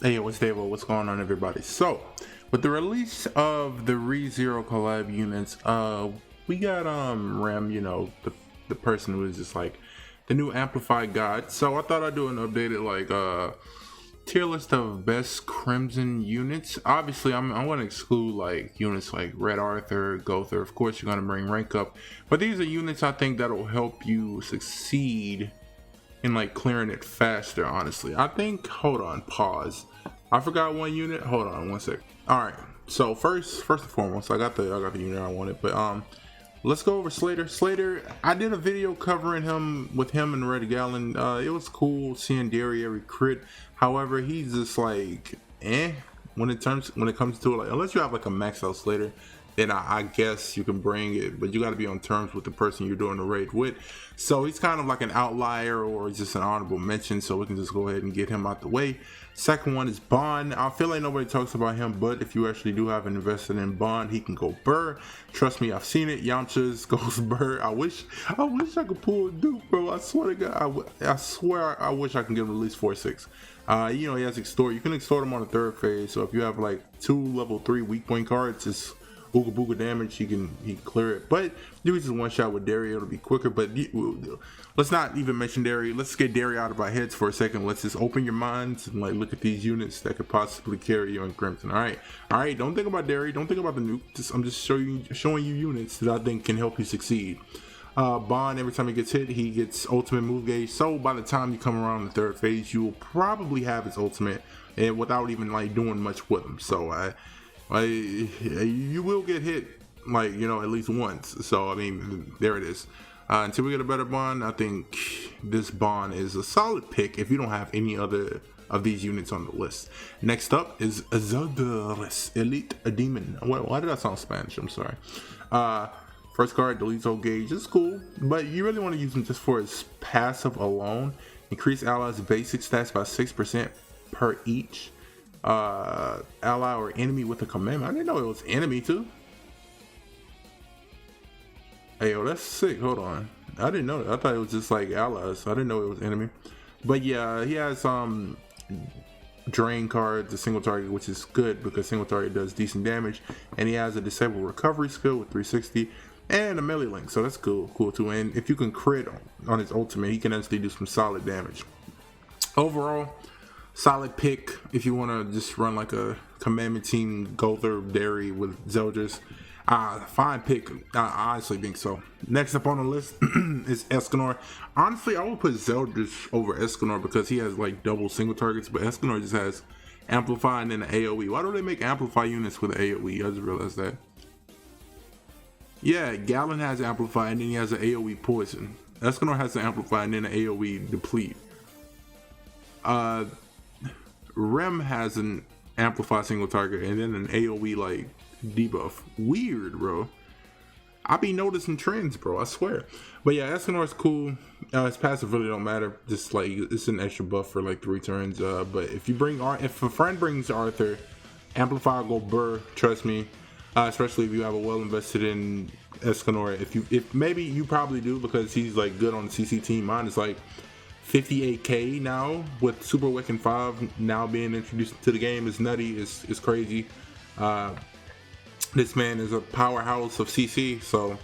Hey, what's Davo? What's going on, everybody? So, with the release of the ReZero collab units, we got REM, the person who is just like the new amplified god. So I thought I'd do an updated tier list of best Crimson units. Obviously, I'm going to exclude like units like Red Arthur, Gother. Of course, you're going to bring rank up, but these are units I think that'll help you succeed in like clearing it faster. Honestly, I think, hold on, pause, I forgot one unit. Hold on one sec. All right, so first and foremost, I got the unit I wanted, but let's go over Slater. I did a video covering him with him and Red Gallon. It was cool seeing derriere crit. However, he's just like when it comes to it, like, unless you have like a max out Slater, then I guess you can bring it, but you got to be on terms with the person you're doing the raid with. So he's kind of like an outlier or just an honorable mention, so we can just go ahead and get him out the way. Second one is Bond. I feel like nobody talks about him, but if you actually do have invested in Bond, he can go Burr. Trust me, I've seen it. Yamcha's goes Burr. I wish I could pull a Duke, bro. I swear to God, I swear I wish I can get him at least 4-6. He has extort. You can extort him on the third phase. So if you have like 2 level 3 weak point cards, it's booga booga damage. He can clear it, but do just one shot with derriere, it'll be quicker. But let's not even mention derriere. Let's get derriere out of our heads for a second. Let's just open your minds and like look at these units that could possibly carry you in Crimson. All right, don't think about derriere, don't think about the nuke. I'm just showing you units that I think can help you succeed. Bond, every time he gets hit, he gets ultimate move gauge, so by the time you come around the third phase, you will probably have his ultimate and without even like doing much with him. So you will get hit like at least once. So I mean, there it is. Until we get a better Bond, I think this Bond is a solid pick if you don't have any other of these units on the list. Next up is Azodaris Elite Demon. Why did that sound Spanish? I'm sorry. First card, deletes old gauge. It's cool, but you really want to use him just for his passive alone. Increase allies' basic stats by 6% per each ally or enemy with a commandment. I didn't know it was enemy too. Hey, yo, that's sick. Hold on, I didn't know that. I thought it was just like allies. I didn't know it was enemy. But yeah, he has drain cards, a single target, which is good because single target does decent damage, and he has a disable recovery skill with 360 and a melee link, so that's cool too. And if you can crit on his ultimate, he can actually do some solid damage. Overall, solid pick if you want to just run like a commandment team Gother Derry with Zeldris. Fine pick. I honestly think so. Next up on the list is Escanor. Honestly, I would put Zeldris over Escanor because he has like double single targets, but Escanor just has Amplify and then an AoE. Why do they make Amplify units with AoE? I just realized that. Yeah, Gallon has Amplify and then he has an AoE poison. Escanor has the Amplify and then an AoE deplete. REM has an Amplify single target and then an AoE like debuff. Weird, bro. I be noticing trends, bro, I swear. But yeah, Escanor is cool. His passive really don't matter. Just like it's an extra buff for like 3 turns. But if a friend brings Arthur, Amplify go Burr, trust me. Especially if you have a well invested in Escanor. If maybe you probably do because he's like good on the CC team. Mine is like 58k now with Super Weapon 5 now being introduced to the game. Is nutty. It's crazy. This man is a powerhouse of CC. So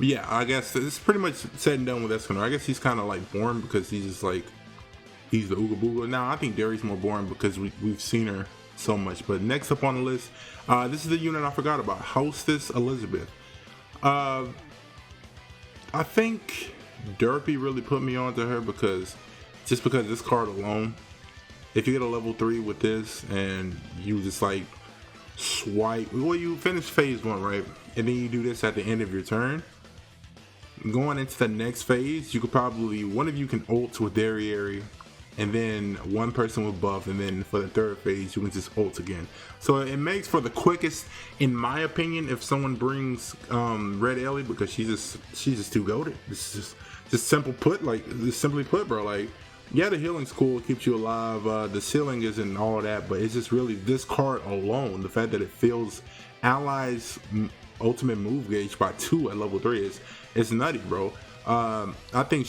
yeah, I guess it's pretty much said and done with Escanor. I guess he's kind of like boring because he's just like he's the Ooga Booga. Now I think Derry's more boring because we've seen her so much. But next up on the list, this is the unit I forgot about, Hostess Elizabeth. I think Derpy really put me onto her because this card alone, if you get a level 3 with this and you just like swipe, well, you finish phase 1, right, and then you do this at the end of your turn, going into the next phase, you could probably, one of you can ult with derriere and then one person with buff, and then for the third phase you can just ult again. So it makes for the quickest, in my opinion, if someone brings Red Ellie, because she's just too goated. This is just simply put, bro. Like, yeah, the healing's cool, it keeps you alive. The ceiling isn't all that, but it's just really this card alone, the fact that it fills allies ultimate move gauge by 2 at level 3 is nutty, bro. I think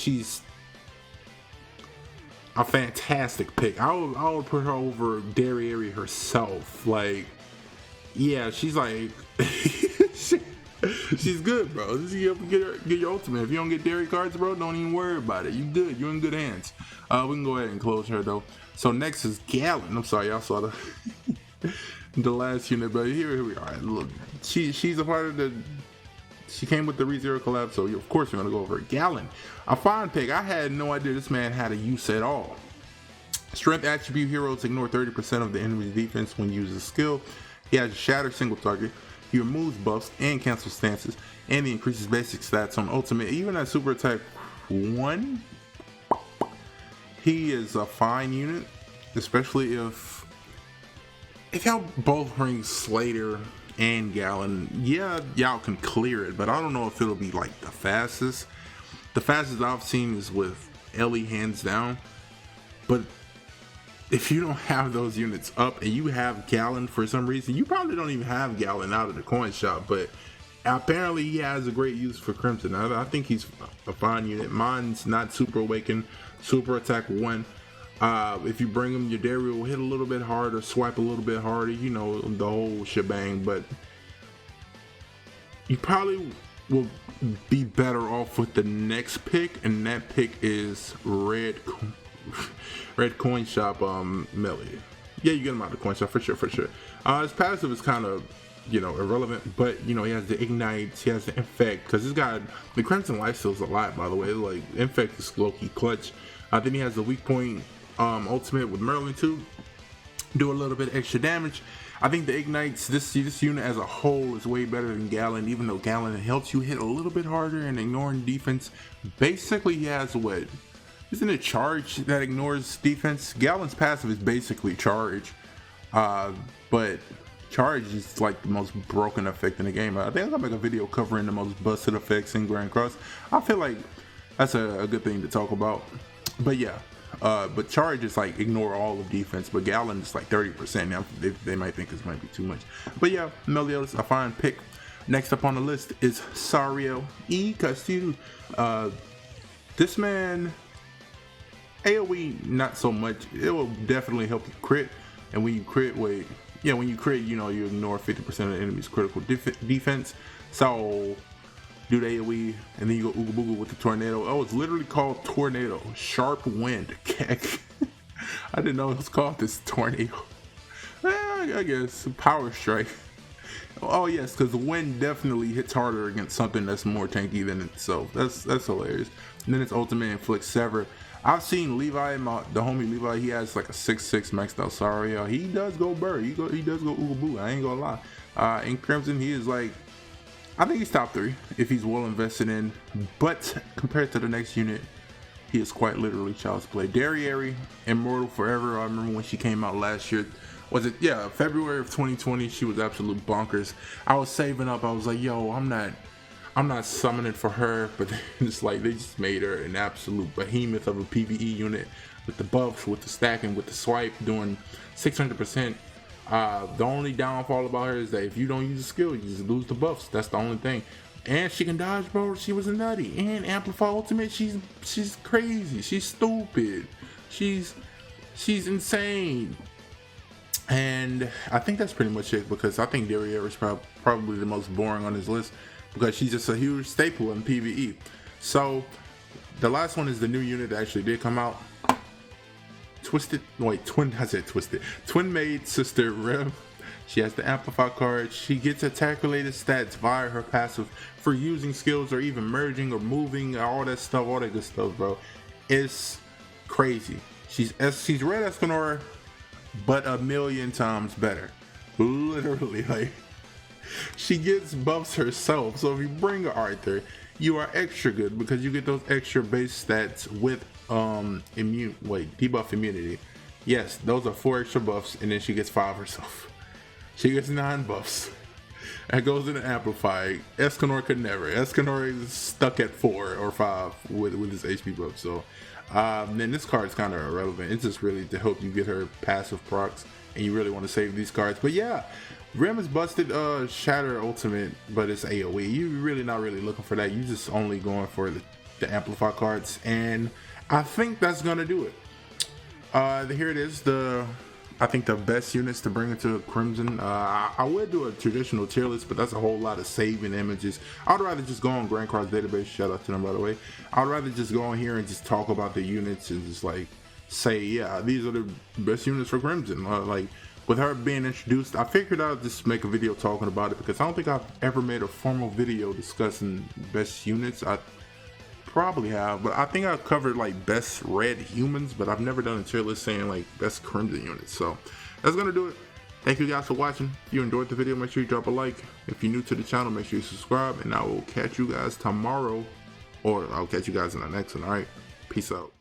a fantastic pick. I would put her over derriere herself. Like, yeah, she's like, she's good, bro. You have to get your ultimate. If you don't get Derry cards, bro, don't even worry about it. You good. You're in good hands. We can go ahead and close her though. So next is Gallon. I'm sorry, y'all saw the last unit, but here we are. Look, she's a part of the. She came with the ReZero collab, so of course we're gonna go over Gallon. A fine pick. I had no idea this man had a use at all. Strength attribute heroes ignore 30% of the enemy's defense when you use a skill. He has a shatter single target. He removes buffs and cancels stances, and he increases basic stats on ultimate. Even at super attack 1, he is a fine unit, especially if y'all both bring Slater and Gallon. Yeah, y'all can clear it, but I don't know if it'll be like the fastest. The fastest I've seen is with Ellie, hands down. But if you don't have those units up and you have Gallon for some reason, you probably don't even have Gallon out of the coin shop, but apparently he has a great use for Crimson. I think he's a fine unit. Mine's not super awakened, super attack 1. If you bring him, your derriere will hit a little bit harder, swipe a little bit harder, you know, the whole shebang, but you probably will be better off with the next pick, and that pick is Red Coin Shop melee. Yeah, you get him out of the coin shop for sure. His passive is kind of, you know, irrelevant, but you know, he has the ignites, he has the infect, because this guy, the Crimson lifesteals a lot, by the way. Like, infect is low-key clutch. Then he has the weak point ultimate with Merlin too, do a little bit extra damage. I think the ignites, this unit as a whole is way better than Gallon, even though Gallon helps you hit a little bit harder and ignoring defense. Basically, he has what? Isn't it charge that ignores defense? Gallon's passive is basically charge, but charge is like the most broken effect in the game. I think I'm gonna make a video covering the most busted effects in Grand Cross. I feel like that's a good thing to talk about. But yeah, but charge is like ignore all of defense, but Gallon is like 30%. Now they might think this might be too much, but yeah, Meliodas, a fine pick. Next up on the list is Sario E Castillo. This man, AoE not so much. It will definitely help you crit, and when you crit, when you crit, you know, you ignore 50% of the enemy's critical defense. So do the AoE, and then you go Ooga Booga with the tornado. Oh, it's literally called Tornado. Sharp wind. I didn't know it was called this tornado. I guess Power Strike. Oh yes, because the wind definitely hits harder against something that's more tanky than itself. That's hilarious. And then it's ultimate inflict sever. I've seen Levi, the homie Levi. He has like a 6/6 maxed out Sario. He does go burr. He does go Ooga Booga. I ain't gonna lie. In Crimson, he is like, I think he's top 3 if he's well invested in. But compared to the next unit, he is quite literally child's play. Derriere, Immortal Forever. I remember when she came out last year. Was it? Yeah, February of 2020. She was absolute bonkers. I was saving up. I was like, yo, I'm not summoning for her, but it's like they just made her an absolute behemoth of a PvE unit with the buffs, with the stacking, with the swipe, doing 600%. The only downfall about her is that if you don't use a skill, you just lose the buffs. That's the only thing. And she can dodge, bro. She was a nutty. And Amplify Ultimate, she's crazy. She's stupid. She's insane. And I think that's pretty much it, because I think derriere is probably the most boring on this list, because she's just a huge staple in PvE. So the last one is the new unit that actually did come out. Twin Maid Sister REM. She has the Amplify card. She gets attack related stats via her passive for using skills or even merging or moving, all that stuff, all that good stuff, bro. It's crazy. She's Red Escanor, but a million times better. Literally, like, she gets buffs herself. So if you bring Arthur, you are extra good because you get those extra base stats with debuff immunity. Yes, those are 4 extra buffs, and then she gets 5 herself. She gets 9 buffs. That goes into Amplify. Escanor could never. Escanor is stuck at 4 or 5 with his HP buff. So then this card is kind of irrelevant. It's just really to help you get her passive procs, and you really want to save these cards. But yeah, Rem is busted Shatter Ultimate, but it's AoE. You're really not really looking for that. You're just only going for the Amplify cards, and I think that's gonna do it. Here it is. I think the best units to bring into Crimson. I would do a traditional tier list, but that's a whole lot of saving images. I'd rather just go on Grand Cross database. Shout out to them, by the way. I'd rather just go on here and just talk about the units and just like say, yeah, these are the best units for Crimson. Like with her being introduced, I figured I'd just make a video talking about it because I don't think I've ever made a formal video discussing best units. I probably have, but I think I've covered like best red humans, but I've never done a tier list saying like best Crimson units. So that's gonna do it. Thank you guys for watching. If you enjoyed the video, make sure you drop a like. If you're new to the channel, make sure you subscribe, and I will catch you guys tomorrow, or I'll catch you guys in the next one. All right, peace out.